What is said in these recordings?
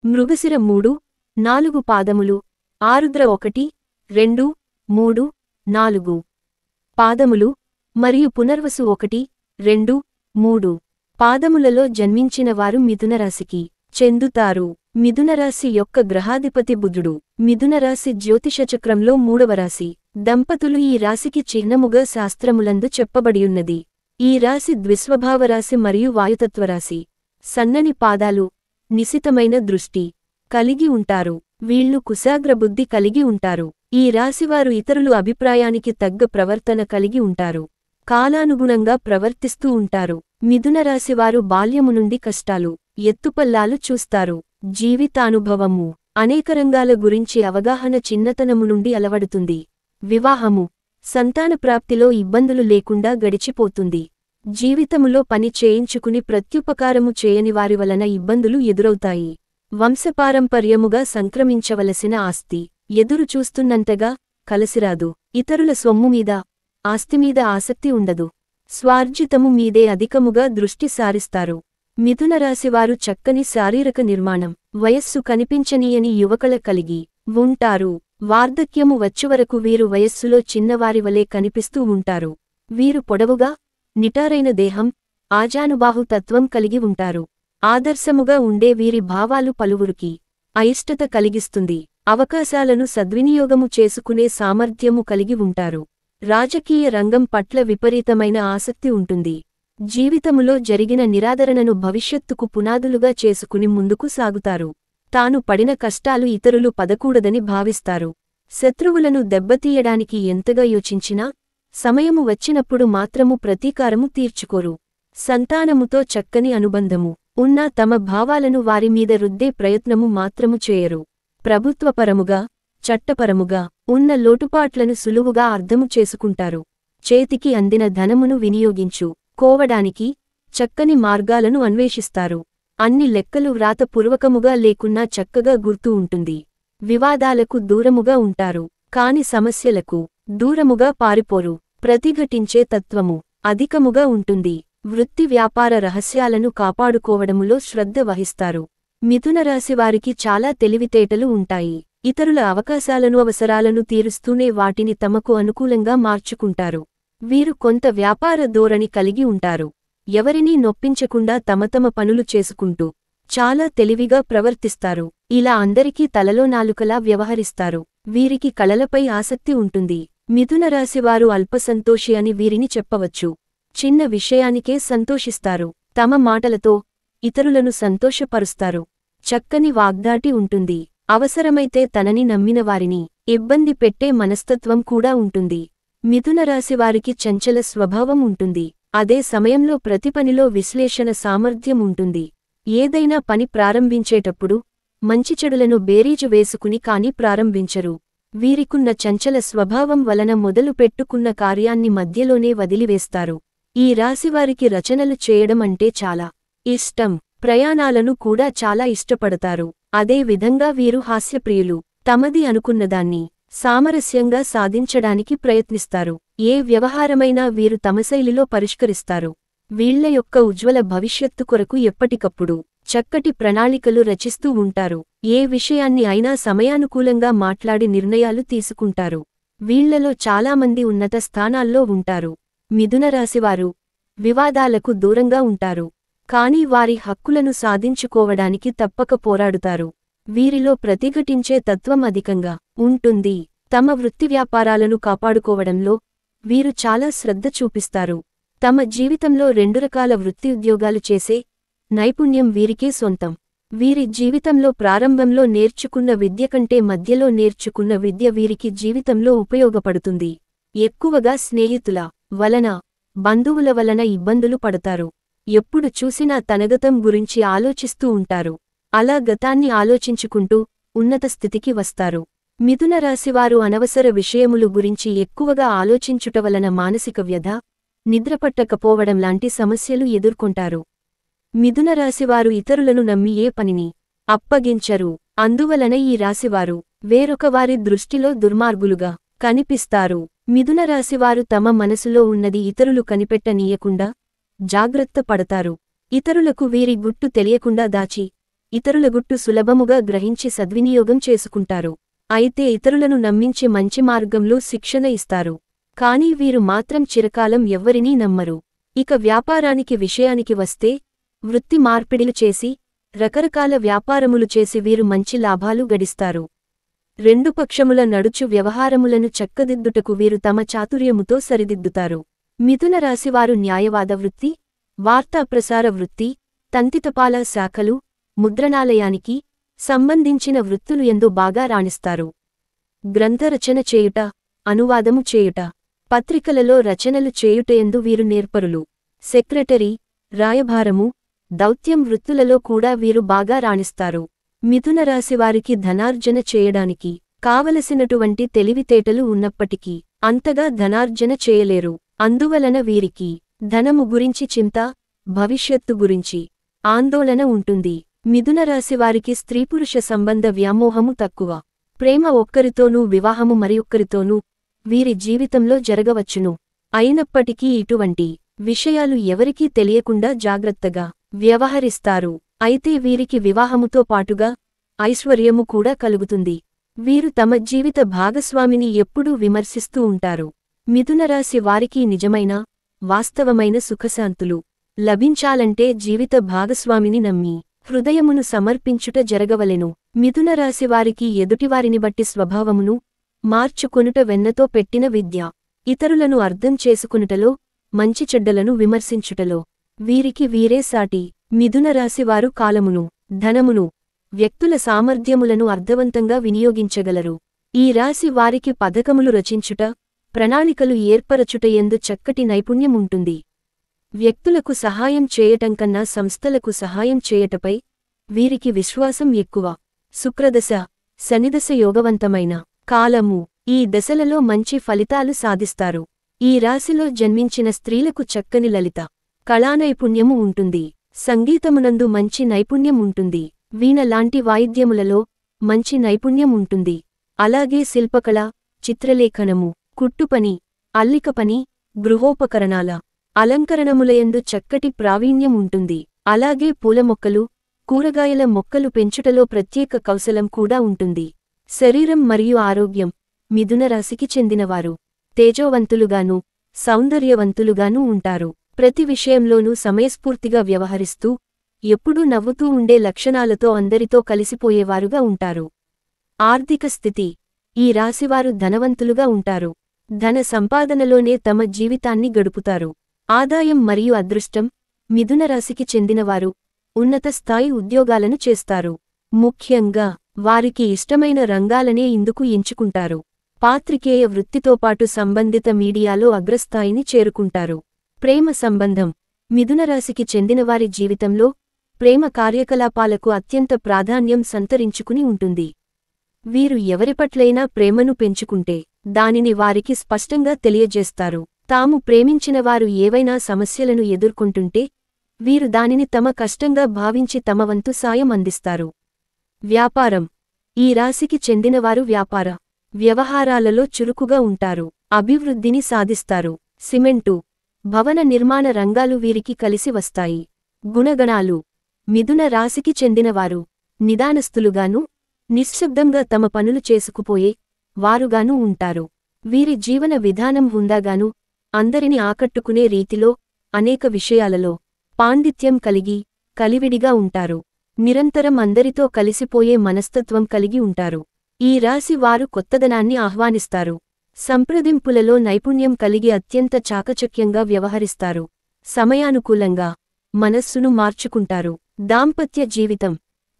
మృగశిర 3, 4 పాదములు, ఆరుద్ర 1, 2, 3, 4 పాదములు, మరియు పునర్వసు 1, 2, 3 పాదములలో జన్మించిన వారు మిథునరాశికి చెందుతారు. మిథునరాశి యొక్క గ్రహాధిపతి బుధుడు. మిథునరాశి జ్యోతిషచక్రంలో 3వ రాశి. దంపతులు ఈ రాశికి చిహ్నముగా శాస్త్రములందు చెప్పబడియున్నది. ఈ రాశి ద్విస్వభావరాశి మరియు వాయుతత్వరాశి. సన్నని పాదాలు, నిశితమైన దృష్టి కలిగి ఉంటారు. వీళ్లు కుశాగ్రబుద్ధి కలిగి ఉంటారు. ఈ రాశివారు ఇతరులు అభిప్రాయానికి తగ్గ ప్రవర్తన కలిగి ఉంటారు. కాలానుగుణంగా ప్రవర్తిస్తూ ఉంటారు. మిథునరాశివారు బాల్యము నుండి కష్టాలు, ఎత్తుపల్లాలు చూస్తారు. జీవితానుభవము, అనేక రంగాల గురించి అవగాహన చిన్నతనము నుండి అలవడుతుంది. వివాహము, సంతానప్రాప్తిలో ఇబ్బందులు లేకుండా గడిచిపోతుంది. జీవితములో పని చేయించుకుని ప్రత్యుపకారము చేయని వారి వలన ఇబ్బందులు ఎదురవుతాయి. వంశపారంపర్యముగా సంక్రమించవలసిన ఆస్తి ఎదురు చూస్తున్నంతగా కలసిరాదు. ఇతరుల సొమ్ముమీద, ఆస్తిమీద ఆసక్తి ఉండదు. స్వార్జితము మీదే అధికముగా దృష్టి సారిస్తారు. మిథునరాశివారు చక్కని శారీరక నిర్మాణం, వయస్సు కనిపించనీయని యువకళ కలిగి ఉంటారు. వార్ధక్యము వచ్చువరకు వీరు వయస్సులో చిన్నవారి వలె కనిపిస్తూ ఉంటారు. వీరు పొడవుగా, నిటారైన దేహం, ఆజానుబాహు తత్వం కలిగి ఉంటారు. ఆదర్శముగా ఉండే వీరి భావాలు పలువురికి అయిష్టత కలిగిస్తుంది. అవకాశాలను సద్వినియోగము చేసుకునే సామర్థ్యము కలిగి ఉంటారు. రాజకీయ రంగం పట్ల విపరీతమైన ఆసక్తి ఉంటుంది. జీవితములో జరిగిన నిరాదరణను భవిష్యత్తుకు పునాదులుగా చేసుకుని ముందుకు సాగుతారు. తాను పడిన కష్టాలు ఇతరులు పడకూడదని భావిస్తారు. శత్రువులను దెబ్బతీయడానికి ఎంతగా యోచించినా, సమయము వచ్చినప్పుడు మాత్రము ప్రతీకారము తీర్చుకోరు. సంతానముతో చక్కని అనుబంధము ఉన్నా తమ భావాలను వారిమీద రుద్దే ప్రయత్నము మాత్రము చేయరు. ప్రభుత్వపరముగా, చట్టపరముగా ఉన్న లోటుపాట్లను సులువుగా అర్థము చేసుకుంటారు. చేతికి అందిన ధనమును వినియోగించుకోవడానికి చక్కని మార్గాలను అన్వేషిస్తారు. అన్ని లెక్కలు వ్రాతపూర్వకముగా లేకున్నా చక్కగా గుర్తు ఉంటుంది. వివాదాలకు దూరముగా ఉంటారు, కాని సమస్యలకు దూరముగా పారిపోరు. ప్రతిఘటించే తత్వము అధికముగా ఉంటుంది. వృత్తి వ్యాపార రహస్యాలను కాపాడుకోవడములో శ్రద్ధ వహిస్తారు. మిథునరాశివారికి చాలా తెలివితేటలు ఉంటాయి. ఇతరుల అవకాశాలను అవసరాలను తీరుస్తూనే వాటిని తమకు అనుకూలంగా మార్చుకుంటారు. వీరు కొంత వ్యాపార ధోరణి కలిగి ఉంటారు. ఎవరినీ నొప్పించకుండా తమ పనులు చేసుకుంటూ చాలా తెలివిగా ప్రవర్తిస్తారు. ఇలా అందరికీ తలలో నాలుకలా వ్యవహరిస్తారు. వీరికి కళలపై ఆసక్తి ఉంటుంది. మిథునరాశివారు అల్పసంతోషి అని వీరిని చెప్పవచ్చు. చిన్న విషయానికే సంతోషిస్తారు. తమ మాటలతో ఇతరులను సంతోషపరుస్తారు. చక్కని వాగ్దాటి ఉంటుంది. అవసరమైతే తనని నమ్మిన వారిని ఇబ్బంది పెట్టే మనస్తత్వం కూడా ఉంటుంది. మిథునరాశివారికి చంచల స్వభావం ఉంటుంది. అదే సమయంలో ప్రతి పనిలో విశ్లేషణ సామర్థ్యం ఉంటుంది. ఏదైనా పని ప్రారంభించేటప్పుడు మంచి చెడులను బేరీజు వేసుకుని కాని ప్రారంభించరు. వీరికున్న చంచల స్వభావం వలన మొదలు పెట్టుకున్న కార్యాన్ని మధ్యలోనే వదిలివేస్తారు. ఈ రాశివారికి రచనలు చేయడం అంటే చాలా ఇష్టం. ప్రయాణాలను కూడా చాలా ఇష్టపడతారు. అదే విధంగా వీరు హాస్యప్రియులు. తమది అనుకున్నదాన్ని సామరస్యంగా సాధించడానికి ప్రయత్నిస్తారు. ఏ వ్యవహారమైనా వీరు తమ శైలిలో పరిష్కరిస్తారు. వీళ్ల యొక్క ఉజ్వల భవిష్యత్తు కొరకు ఎప్పటికప్పుడు చక్కటి ప్రణాళికలు రచిస్తూ ఉంటారు. ఏ విషయాన్ని అయినా సమయానుకూలంగా మాట్లాడి నిర్ణయాలు తీసుకుంటారు. వీళ్లలో చాలామంది ఉన్నత స్థానాల్లో ఉంటారు. మిథునరాశివారు వివాదాలకు దూరంగా ఉంటారు. కానీ వారి హక్కులను సాధించుకోవడానికి తప్పక పోరాడుతారు. వీరిలో ప్రతిఘటించే తత్వం అధికంగా ఉంటుంది. తమ వృత్తి వ్యాపారాలను కాపాడుకోవడంలో వీరు చాలా శ్రద్ధ చూపిస్తారు. తమ జీవితంలో 2 రకాల వృత్తి ఉద్యోగాలు చేసే నైపుణ్యం వీరికే సొంతం. వీరి జీవితంలో ప్రారంభంలో నేర్చుకున్న విద్య కంటే మధ్యలో నేర్చుకున్న విద్య వీరికి జీవితంలో ఉపయోగపడుతుంది. ఎక్కువగా స్నేహితుల వలన, బంధువుల వలన ఇబ్బందులు పడతారు. ఎప్పుడు చూసినా తనగతం గురించి ఆలోచిస్తూ ఉంటారు. అలా గతాన్ని ఆలోచించుకుంటూ ఉన్నత స్థితికి వస్తారు. మిథునరాశివారు అనవసర విషయములు గురించి ఎక్కువగా ఆలోచించుట వలన మానసిక వ్యధ, నిద్రపట్టకపోవడం లాంటి సమస్యలు ఎదుర్కొంటారు. మిథునరాశివారు ఇతరులను నమ్మి ఏ పనిని అప్పగించరు. అందువలన ఈ రాశివారు వేరొక వారి దృష్టిలో దుర్మార్గులుగా కనిపిస్తారు. మిథునరాశివారు తమ మనసులో ఉన్నది ఇతరులు కనిపెట్టనీయకుండా జాగ్రత్త పడతారు. ఇతరులకు వీరి గుట్టు తెలియకుండా దాచి ఇతరుల గుట్టు సులభముగా గ్రహించి సద్వినియోగం చేసుకుంటారు. అయితే ఇతరులను నమ్మించి మంచి మార్గంలో శిక్షణ ఇస్తారు. కానీ వీరు మాత్రం చిరకాలం ఎవ్వరినీ నమ్మరు. ఇక వ్యాపారానికి విషయానికి వస్తే వృత్తి మార్పిడిలు చేసి రకరకాల వ్యాపారములు చేసి వీరు మంచి లాభాలు గడిస్తారు. రెండు పక్షముల నడుచు వ్యవహారములను చక్కదిద్దుటకు వీరు తమ చాతుర్యముతో సరిదిద్దుతారు. మిథున రాశివారు న్యాయవాద వృత్తి, వార్తాప్రసార వృత్తి, తంతితపాల శాఖలు, ముద్రణాలయానికి సంబంధించిన వృత్తులు యందు బాగా రాణిస్తారు. గ్రంథరచన చేయుట, అనువాదము చేయుట, పత్రికలలో రచనలు చేయుటయందు వీరు నేర్పరులు. సెక్రటరీ, రాయభారము, దౌత్యం వృత్తులలో కూడా వీరు బాగా రాణిస్తారు. మిథున రాశివారికి ధనార్జన చేయడానికి కావలసినటువంటి తెలివితేటలు ఉన్నప్పటికీ అంతగా ధనార్జన చేయలేరు. అందువలన వీరికి ధనము గురించి చింత, భవిష్యత్తు గురించి ఆందోళన ఉంటుంది. మిథున రాశివారికి స్త్రీపురుష సంబంధ వ్యామోహము తక్కువ. ప్రేమ ఒక్కరితోనూ వివాహము మరియొక్కరితోనూ వీరి జీవితంలో జరగవచ్చును. అయినప్పటికీ ఇటువంటి విషయాలు ఎవరికీ తెలియకుండా జాగ్రత్తగా వ్యవహరిస్తారు. అయితే వీరికి వివాహముతో పాటుగా ఐశ్వర్యము కూడా కలుగుతుంది. వీరు తమ జీవిత భాగస్వామిని ఎప్పుడూ విమర్శిస్తూ ఉంటారు. మిథునరాశి వారికి నిజమైన, వాస్తవమైన సుఖశాంతులు లభించాలంటే జీవిత భాగస్వామిని నమ్మి హృదయమును సమర్పించుట జరగవలెను. మిథునరాశివారికి ఎదుటివారిని బట్టి స్వభావమును మార్చుకొనుట వెన్నతో పెట్టిన విద్య. ఇతరులను అర్థం చేసుకొనుటలో, మంచి చెడ్డలను విమర్శించుటలో వీరికి వీరే సాటి. మిథునరాశివారు కాలమును, ధనమును, వ్యక్తుల సామర్థ్యములను అర్థవంతంగా వినియోగించగలరు. ఈ రాశి వారికి పథకములు రచించుట, ప్రణాళికలు ఏర్పరచుటయందు చక్కటి నైపుణ్యముంటుంది. వ్యక్తులకు సహాయం చేయటంకన్నా సంస్థలకు సహాయం చేయటపై వీరికి విశ్వాసం ఎక్కువ. శుక్రదశ, శనిదశ యోగవంతమైన కాలము. ఈ దశలలో మంచి ఫలితాలు సాధిస్తారు. ఈ రాశిలో జన్మించిన స్త్రీలకు చక్కని లలిత కళానైపుణ్యము ఉంటుంది. సంగీతమునందు మంచి నైపుణ్యం ఉంటుంది. వీణ లాంటి వాయిద్యములలో మంచి నైపుణ్యం ఉంటుంది. అలాగే శిల్పకళ, చిత్రలేఖనము, కుట్టుపని, అల్లికపని, గృహోపకరణాల అలంకరణములయందు చక్కటి ప్రావీణ్యం ఉంటుంది. అలాగే పూల మొక్కలు, కూరగాయల మొక్కలు పెంచుటలో ప్రత్యేక కౌశలం కూడా ఉంటుంది. శరీరం మరియు ఆరోగ్యం. మిథునరాశికి చెందినవారు తేజోవంతులుగానూ, సౌందర్యవంతులుగానూ ఉంటారు. ప్రతి విషయంలోనూ సమయస్ఫూర్తిగా వ్యవహరిస్తూ, ఎప్పుడూ నవ్వుతూ ఉండే లక్షణాలతో అందరితో కలిసిపోయేవారుగా ఉంటారు. ఆర్థిక స్థితి. ఈ రాశివారు ధనవంతులుగా ఉంటారు. ధన సంపాదనలోనే తమ జీవితాన్ని గడుపుతారు. ఆదాయం మరియు అదృష్టం. మిథునరాశికి చెందినవారు ఉన్నత స్థాయి ఉద్యోగాలను చేస్తారు. ముఖ్యంగా వారికి ఇష్టమైన రంగాలనే ఇందుకు ఎంచుకుంటారు. పాత్రికేయ వృత్తితో పాటు సంబంధిత మీడియాలో అగ్రస్థాయిని చేరుకుంటారు. ప్రేమ సంబంధం. మిథునరాశికి చెందినవారి జీవితంలో ప్రేమ కార్యకలాపాలకు అత్యంత ప్రాధాన్యం సంతరించుకుని ఉంటుంది. వీరు ఎవరిపట్లైనా ప్రేమను పెంచుకుంటే దానిని వారికి స్పష్టంగా తెలియజేస్తారు. తాము ప్రేమించినవారు ఏవైనా సమస్యలను ఎదుర్కొంటుంటే వీరు దానిని తమ కష్టంగా భావించి తమ వంతు సాయం అందిస్తారు. వ్యాపారం. ఈ రాశికి చెందినవారు వ్యాపార వ్యవహారాలలో చురుకుగా ఉంటారు. అభివృద్ధిని సాధిస్తారు. సిమెంటు, భవన నిర్మాణ రంగాలు వీరికి కలిసి వస్తాయి. గుణగణాలు. మిథున రాశికి చెందినవారు నిదానస్తులుగానూ, నిశ్శబ్దంగా తమ పనులు చేసుకుపోయే వారుగానూ ఉంటారు. వీరి జీవన విధానం హుందాగానూ, అందరిని ఆకట్టుకునే రీతిలో, అనేక విషయాలలో పాండిత్యం కలిగి, కలివిడిగా ఉంటారు. నిరంతరం అందరితో కలిసిపోయే మనస్తత్వం కలిగి ఉంటారు. ఈ రాశి వారు కొత్తదనాన్ని ఆహ్వానిస్తారు. సంప్రదింపులలో నైపుణ్యం కలిగి అత్యంత చాకచక్యంగా వ్యవహరిస్తారు. సమయానుకూలంగా మనస్సును మార్చుకుంటారు. దాంపత్య జీవితం.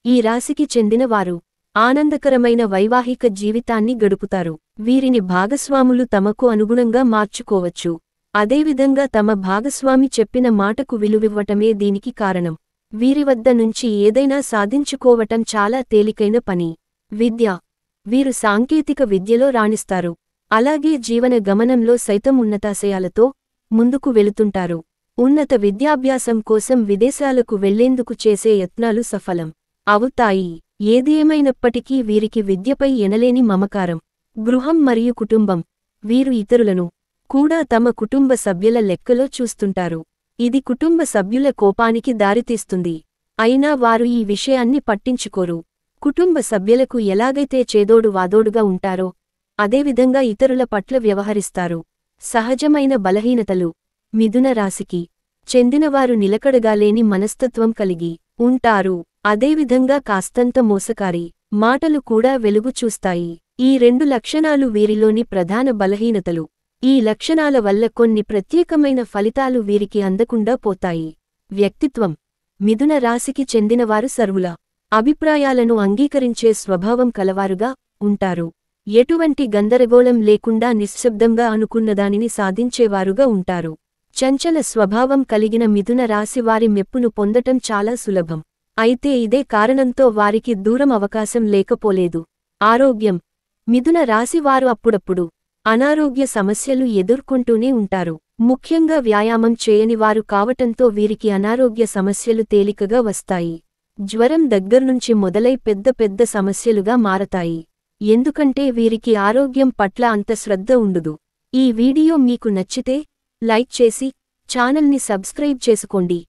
ఈ రాశికి చెందినవారు ఆనందకరమైన వైవాహిక జీవితాన్ని గడుపుతారు. వీరిని భాగస్వాములు తమకు అనుగుణంగా మార్చుకోవచ్చు. అదేవిధంగా తమ భాగస్వామి చెప్పిన మాటకు విలువివ్వటమే దీనికి కారణం. వీరి వద్ద నుంచి ఏదైనా సాధించుకోవటం చాలా తేలికైన పని. విద్య. వీరు సాంకేతిక విద్యలో రాణిస్తారు. అలాగే జీవన గమనంలో సైతం ఉన్నతాశయాలతో ముందుకు వెళుతుంటారు. ఉన్నత విద్యాభ్యాసం కోసం విదేశాలకు వెళ్లేందుకు చేసే యత్నాలు సఫలం అవుతాయి. ఏది ఏమైనప్పటికీ వీరికి విద్యపై ఎనలేని మమకారం. గృహం మరియు కుటుంబం. వీరు ఇతరులను కూడా తమ కుటుంబ సభ్యుల లెక్కలో చూస్తుంటారు. ఇది కుటుంబ సభ్యుల కోపానికి దారితీస్తుంది. అయినా వారు ఈ విషయాన్ని పట్టించుకోరు. కుటుంబ సభ్యులకు ఎలాగైతే చేదోడు వాదోడుగా ఉంటారో అదేవిధంగా ఇతరుల పట్ల వ్యవహరిస్తారు. సహజమైన బలహీనతలు. మిథున రాశికి చెందినవారు నిలకడగా లేని మనస్తత్వం కలిగి ఉంటారు. అదేవిధంగా కాస్తంత మోసకారి మాటలు కూడా వెలుగు చూస్తాయి. ఈ 2 లక్షణాలు వీరిలోని ప్రధాన బలహీనతలు. ఈ లక్షణాల వల్ల కొన్ని ప్రత్యేకమైన ఫలితాలు వీరికి అందకుండా పోతాయి. వ్యక్తిత్వం. మిథున రాశికి చెందినవారు సర్వుల అభిప్రాయాలను అంగీకరించే స్వభావం కలవారుగా ఉంటారు. ఎటువంటి గందరగోళం లేకుండా నిశ్శబ్దంగా అనుకున్నదానిని సాధించేవారుగా ఉంటారు. చంచల స్వభావం కలిగిన మిథున రాశి వారి మెప్పును పొందటం చాలా సులభం. అయితే ఇదే కారణంతో వారికి దూరం అవకాశం లేకపోలేదు. ఆరోగ్యం. మిథున రాశి వారు అప్పుడప్పుడు అనారోగ్య సమస్యలు ఎదుర్కొంటూనే ఉంటారు. ముఖ్యంగా వ్యాయామం చేయనివారు కావటంతో వీరికి అనారోగ్య సమస్యలు తేలికగా వస్తాయి. జ్వరం దగ్గర్నుంచి మొదలై పెద్ద పెద్ద సమస్యలుగా మారతాయి. ఎందుకంటే వీరికి ఆరోగ్యం పట్ల అంత శ్రద్ధ ఉండదు. ఈ వీడియో మీకు నచ్చితే లైక్ చేసి ఛానల్ని సబ్స్క్రైబ్ చేసుకోండి.